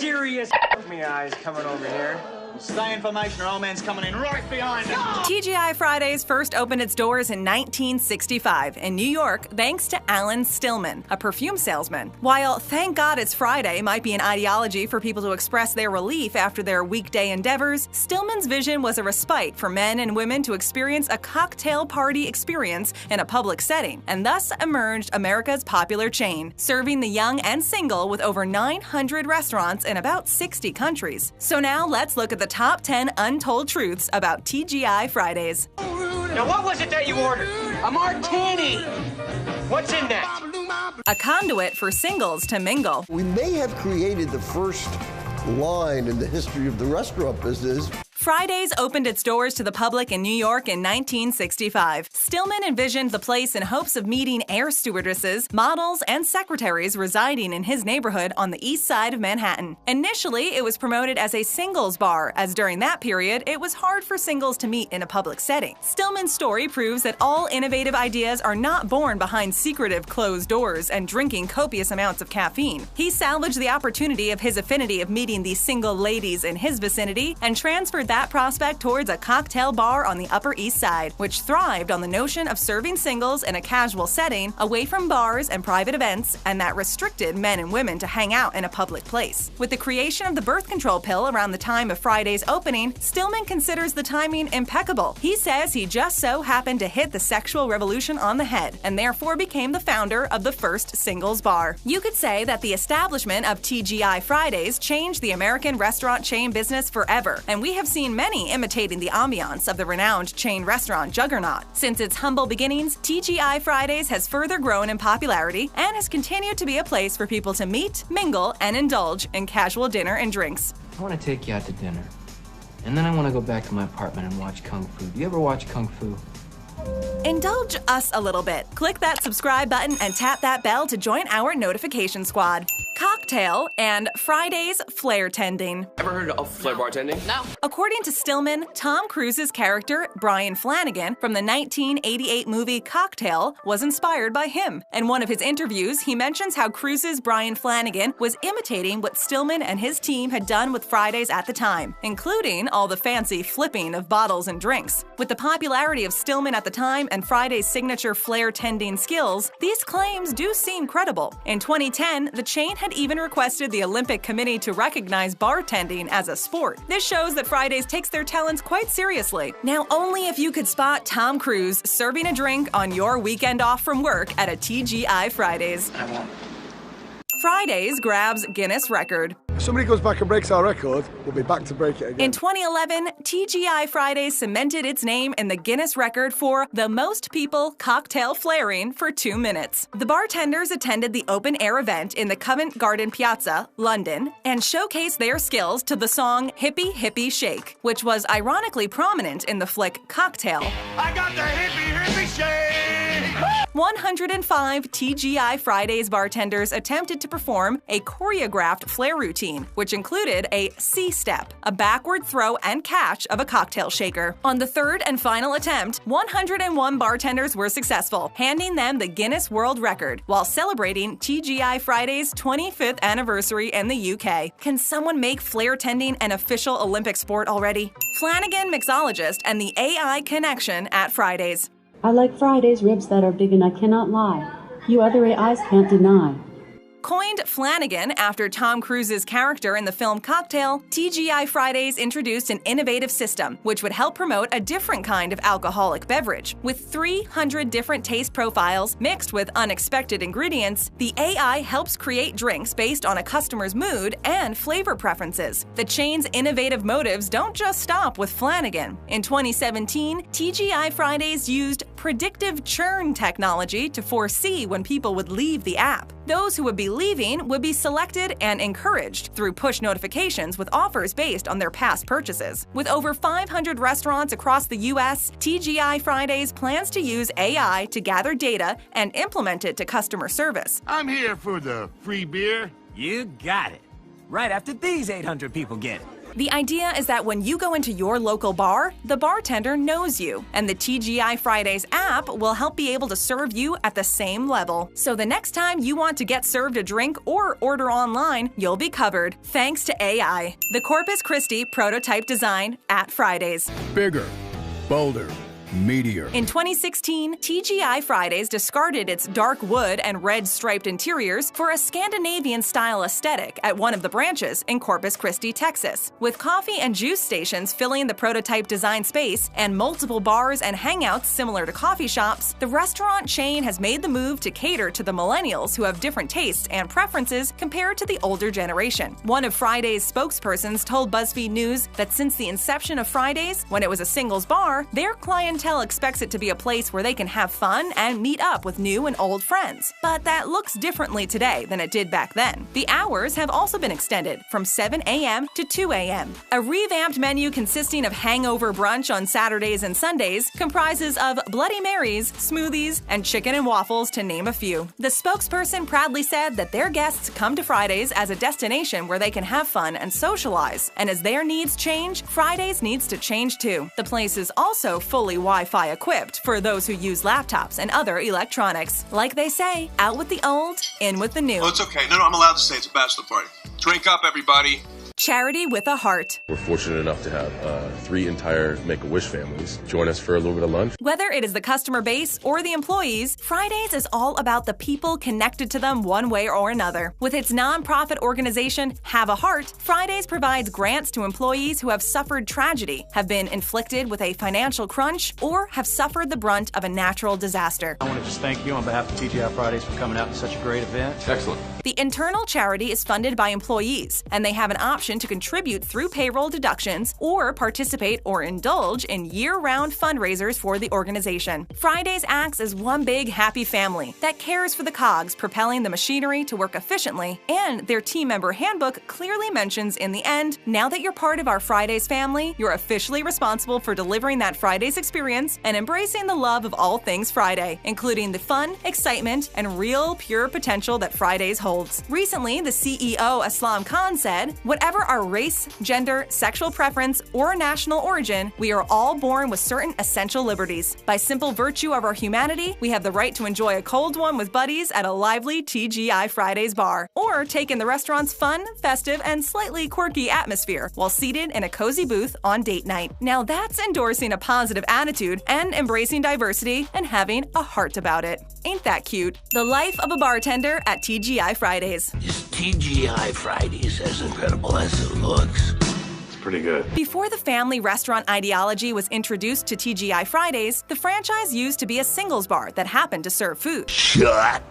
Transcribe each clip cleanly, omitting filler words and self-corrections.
serious me eyes coming over here. Stay in formation or old man's coming in right behind us. TGI Fridays first opened its doors in 1965 in New York thanks to Alan Stillman, a perfume salesman. While Thank God It's Friday might be an ideology for people to express their relief after their weekday endeavors, Stillman's vision was a respite for men and women to experience a cocktail party experience in a public setting, and thus emerged America's popular chain, serving the young and single with over 900 restaurants in about 60 countries. So now let's look at the top 10 untold truths about TGI Fridays. Now, what was it that you ordered? A martini. What's in that? A conduit for singles to mingle. We may have created the first line in the history of the restaurant business. Fridays opened its doors to the public in New York in 1965. Stillman envisioned the place in hopes of meeting air stewardesses, models, and secretaries residing in his neighborhood on the east side of Manhattan. Initially, it was promoted as a singles bar, as during that period, it was hard for singles to meet in a public setting. Stillman's story proves that all innovative ideas are not born behind secretive closed doors and drinking copious amounts of caffeine. He salvaged the opportunity of his affinity of meeting these single ladies in his vicinity and transferred that prospect towards a cocktail bar on the Upper East Side, which thrived on the notion of serving singles in a casual setting away from bars and private events, and that restricted men and women to hang out in a public place. With the creation of the birth control pill around the time of Friday's opening, Stillman considers the timing impeccable. He says he just so happened to hit the sexual revolution on the head, and therefore became the founder of the first singles bar. You could say that the establishment of TGI Fridays changed the American restaurant chain business forever, and we have seen many imitating the ambiance of the renowned chain restaurant juggernaut. Since its humble beginnings, TGI Fridays has further grown in popularity and has continued to be a place for people to meet, mingle, and indulge in casual dinner and drinks. I want to take you out to dinner. And then I want to go back to my apartment and watch Kung Fu. Do you ever watch Kung Fu? Indulge us a little bit. Click that subscribe button and tap that bell to join our notification squad. Cocktail and Fridays flair tending. Ever heard of flair bartending? No. According to Stillman, Tom Cruise's character, Brian Flanagan, from the 1988 movie Cocktail, was inspired by him. In one of his interviews, he mentions how Cruise's Brian Flanagan was imitating what Stillman and his team had done with Fridays at the time, including all the fancy flipping of bottles and drinks. With the popularity of Stillman at the time and Friday's signature flair tending skills, these claims do seem credible. In 2010, the chain had even requested the Olympic Committee to recognize bartending as a sport. This shows that Fridays takes their talents quite seriously. Now, only if you could spot Tom Cruise serving a drink on your weekend off from work at a TGI Fridays. I won't. Fridays grabs Guinness record. If somebody goes back and breaks our record, we'll be back to break it again. In 2011, TGI Fridays cemented its name in the Guinness record for the most people cocktail flaring for 2 minutes. The bartenders attended the open-air event in the Covent Garden Piazza, London, and showcased their skills to the song Hippie Hippie Shake, which was ironically prominent in the flick Cocktail. I got the hippie hippie shake! 105 TGI Fridays bartenders attempted to perform a choreographed flair routine, which included a C-step, a backward throw and catch of a cocktail shaker. On the third and final attempt, 101 bartenders were successful, handing them the Guinness World Record while celebrating TGI Fridays' 25th anniversary in the UK. Can someone make flair tending an official Olympic sport already? Flanagan, mixologist, and the AI connection at Fridays. I like Fridays ribs that are big and I cannot lie. You other AIs can't deny. Coined Flanagan after Tom Cruise's character in the film Cocktail, TGI Fridays introduced an innovative system which would help promote a different kind of alcoholic beverage. With 300 different taste profiles mixed with unexpected ingredients, the AI helps create drinks based on a customer's mood and flavor preferences. The chain's innovative motives don't just stop with Flanagan. In 2017, TGI Fridays used predictive churn technology to foresee when people would leave the app. Those who would be leaving would be selected and encouraged through push notifications with offers based on their past purchases. With over 500 restaurants across the U.S., TGI Fridays plans to use AI to gather data and implement it to customer service. I'm here for the free beer. You got it. Right after these 800 people get it. The idea is that when you go into your local bar, the bartender knows you, and the TGI Fridays app will help be able to serve you at the same level. So the next time you want to get served a drink or order online, you'll be covered, thanks to AI. The Corpus Christi prototype design at Fridays. Bigger, bolder, meatier. In 2016, TGI Fridays discarded its dark wood and red striped interiors for a Scandinavian-style aesthetic at one of the branches in Corpus Christi, Texas. With coffee and juice stations filling the prototype design space and multiple bars and hangouts similar to coffee shops, the restaurant chain has made the move to cater to the millennials who have different tastes and preferences compared to the older generation. One of Fridays' spokespersons told BuzzFeed News that since the inception of Fridays, when it was a singles bar, their clientele expects it to be a place where they can have fun and meet up with new and old friends. But that looks differently today than it did back then. The hours have also been extended from 7 a.m. to 2 a.m. A revamped menu consisting of hangover brunch on Saturdays and Sundays comprises of Bloody Marys, smoothies, and chicken and waffles, to name a few. The spokesperson proudly said that their guests come to Fridays as a destination where they can have fun and socialize. And as their needs change, Fridays needs to change too. The place is also fully Wi-Fi equipped for those who use laptops and other electronics. Like they say, out with the old, in with the new. Oh, it's okay. No, I'm allowed to say it's a bachelor party. Drink up, everybody. Charity with a heart. We're fortunate enough to have 3 entire Make-A-Wish families join us for a little bit of lunch. Whether it is the customer base or the employees, Fridays is all about the people connected to them one way or another. With its nonprofit organization, Have a Heart, Fridays provides grants to employees who have suffered tragedy, have been inflicted with a financial crunch, or have suffered the brunt of a natural disaster. I want to just thank you on behalf of TGI Fridays for coming out to such a great event. Excellent. The internal charity is funded by employees, and they have an option to contribute through payroll deductions or participate or indulge in year-round fundraisers for the organization. Fridays acts as one big happy family that cares for the cogs propelling the machinery to work efficiently, and their team member handbook clearly mentions in the end, now that you're part of our Fridays family, you're officially responsible for delivering that Fridays experience and embracing the love of all things Friday, including the fun, excitement, and real pure potential that Fridays holds. Recently, the CEO Aslam Khan said, "Whatever our race, gender, sexual preference, or national origin, we are all born with certain essential liberties. By simple virtue of our humanity, we have the right to enjoy a cold one with buddies at a lively TGI Fridays bar, or take in the restaurant's fun, festive, and slightly quirky atmosphere while seated in a cozy booth on date night." Now that's endorsing a positive attitude and embracing diversity and having a heart about it. Ain't that cute? The life of a bartender at TGI Fridays. Is TGI Fridays as incredible as it looks? It's pretty good. Before the family restaurant ideology was introduced to TGI Fridays, the franchise used to be a singles bar that happened to serve food. Shut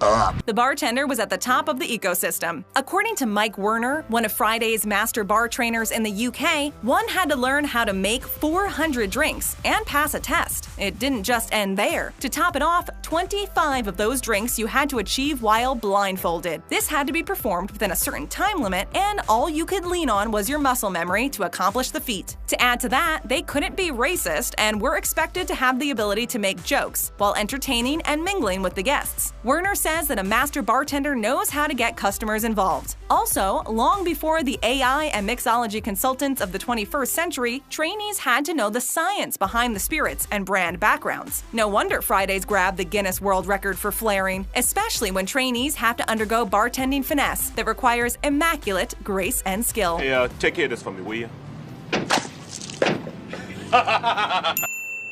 up. The bartender was at the top of the ecosystem. According to Mike Werner, one of Friday's master bar trainers in the UK, one had to learn how to make 400 drinks and pass a test. It didn't just end there. To top it off, 25 of those drinks you had to achieve while blindfolded. This had to be performed within a certain time limit, and all you could lean on was your muscle memory to accomplish the feat. To add to that, they couldn't be racist and were expected to have the ability to make jokes while entertaining and mingling with the guests. Werner says that a master bartender knows how to get customers involved. Also, long before the AI and mixology consultants of the 21st century, trainees had to know the science behind the spirits and brand backgrounds. No wonder Fridays grabbed the Guinness World Record for flaring, especially when trainees have to undergo bartending finesse that requires immaculate grace and skill. Hey, take care of this for me, will you?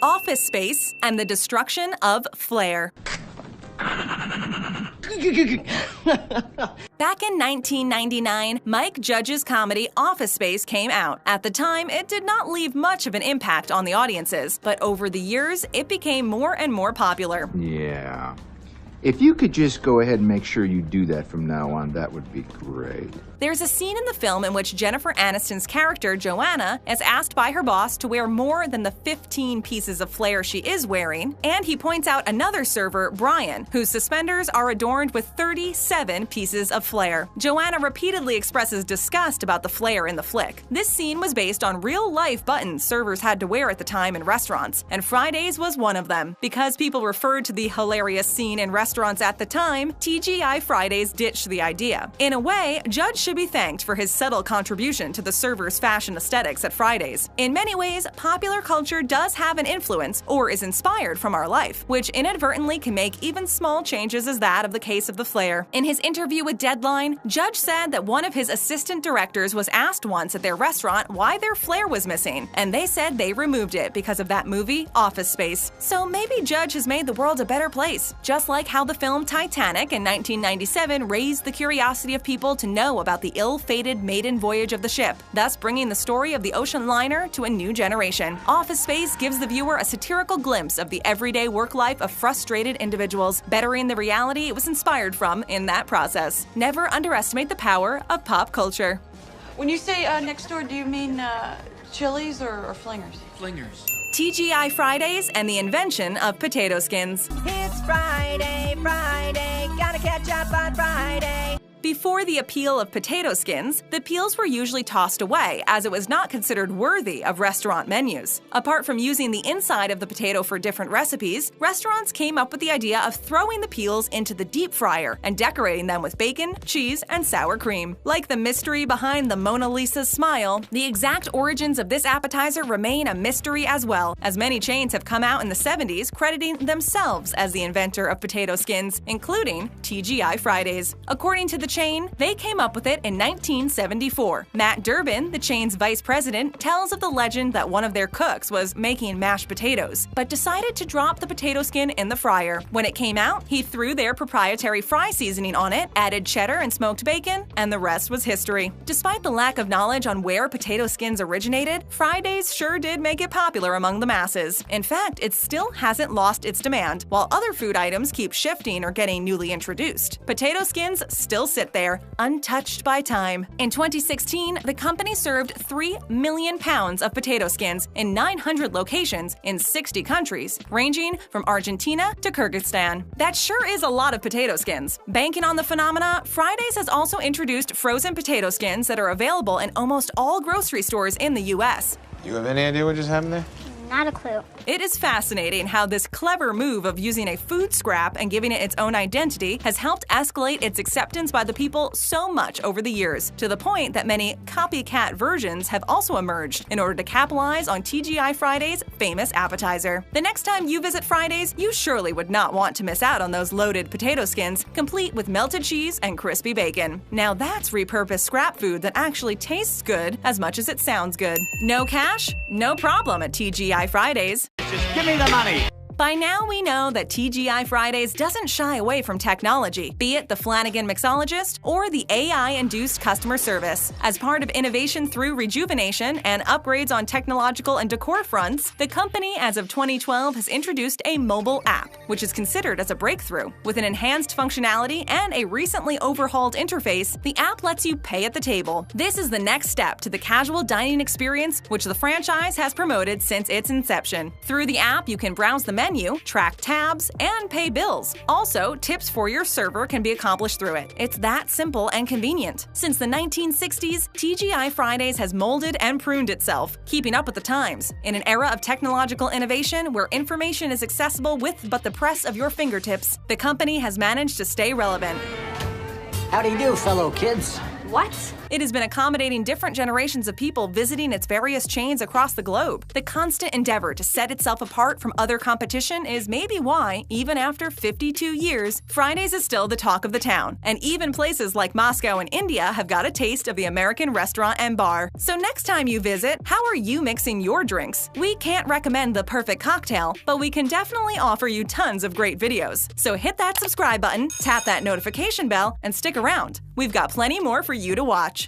Office Space and the destruction of flair. Back in 1999, Mike Judge's comedy Office Space came out. At the time, it did not leave much of an impact on the audiences, but over the years, it became more and more popular. Yeah. If you could just go ahead and make sure you do that from now on, that would be great. There's a scene in the film in which Jennifer Aniston's character, Joanna, is asked by her boss to wear more than the 15 pieces of flair she is wearing, and he points out another server, Brian, whose suspenders are adorned with 37 pieces of flair. Joanna repeatedly expresses disgust about the flair in the flick. This scene was based on real-life buttons servers had to wear at the time in restaurants, and Fridays was one of them. Because people referred to the hilarious scene in restaurants restaurants at the time, TGI Fridays ditched the idea. In a way, Judge should be thanked for his subtle contribution to the server's fashion aesthetics at Fridays. In many ways, popular culture does have an influence or is inspired from our life, which inadvertently can make even small changes as that of the case of the flare. In his interview with Deadline, Judge said that one of his assistant directors was asked once at their restaurant why their flare was missing, and they said they removed it because of that movie, Office Space. So maybe Judge has made the world a better place, just like how the film Titanic in 1997 raised the curiosity of people to know about the ill-fated maiden voyage of the ship, thus bringing the story of the ocean liner to a new generation. Office Space gives the viewer a satirical glimpse of the everyday work life of frustrated individuals, bettering the reality it was inspired from in that process. Never underestimate the power of pop culture. When you say next door, do you mean Chili's or Flingers? Flingers. TGI Fridays and the invention of potato skins. It's Friday, gotta catch up on Friday. Before the appeal of potato skins, the peels were usually tossed away as it was not considered worthy of restaurant menus. Apart from using the inside of the potato for different recipes, restaurants came up with the idea of throwing the peels into the deep fryer and decorating them with bacon, cheese, and sour cream. Like the mystery behind the Mona Lisa's smile, the exact origins of this appetizer remain a mystery as well, as many chains have come out in the 70s crediting themselves as the inventor of potato skins, including TGI Fridays. According to the chain, they came up with it in 1974. Matt Durbin, the chain's vice president, tells of the legend that one of their cooks was making mashed potatoes, but decided to drop the potato skin in the fryer. When it came out, he threw their proprietary fry seasoning on it, added cheddar and smoked bacon, and the rest was history. Despite the lack of knowledge on where potato skins originated, Fridays sure did make it popular among the masses. In fact, it still hasn't lost its demand, while other food items keep shifting or getting newly introduced. Potato skins still sit there, untouched by time. In 2016, the company served 3 million pounds of potato skins in 900 locations in 60 countries, ranging from Argentina to Kyrgyzstan. That sure is a lot of potato skins. Banking on the phenomena, Fridays has also introduced frozen potato skins that are available in almost all grocery stores in the US. You have any idea what just happened there? Not a clue. It is fascinating how this clever move of using a food scrap and giving it its own identity has helped escalate its acceptance by the people so much over the years, to the point that many copycat versions have also emerged in order to capitalize on TGI Fridays' famous appetizer. The next time you visit Fridays, you surely would not want to miss out on those loaded potato skins, complete with melted cheese and crispy bacon. Now that's repurposed scrap food that actually tastes good as much as it sounds good. No cash? No problem at TGI Fridays. Just give me the money. By now, we know that TGI Fridays doesn't shy away from technology, be it the Flanagan mixologist or the AI-induced customer service. As part of innovation through rejuvenation and upgrades on technological and decor fronts, the company, as of 2012, has introduced a mobile app, which is considered as a breakthrough. With an enhanced functionality and a recently overhauled interface, the app lets you pay at the table. This is the next step to the casual dining experience, which the franchise has promoted since its inception. Through the app, you can browse the menu, track tabs, and pay bills. Also, tips for your server can be accomplished through it. It's that simple and convenient. Since the 1960s, TGI Fridays has molded and pruned itself, keeping up with the times. In an era of technological innovation where information is accessible with but the press of your fingertips, the company has managed to stay relevant. How do you do, fellow kids? What? It has been accommodating different generations of people visiting its various chains across the globe. The constant endeavor to set itself apart from other competition is maybe why, even after 52 years, Fridays is still the talk of the town. And even places like Moscow and India have got a taste of the American restaurant and bar. So next time you visit, how are you mixing your drinks? We can't recommend the perfect cocktail, but we can definitely offer you tons of great videos. So hit that subscribe button, tap that notification bell, and stick around. We've got plenty more for you to watch.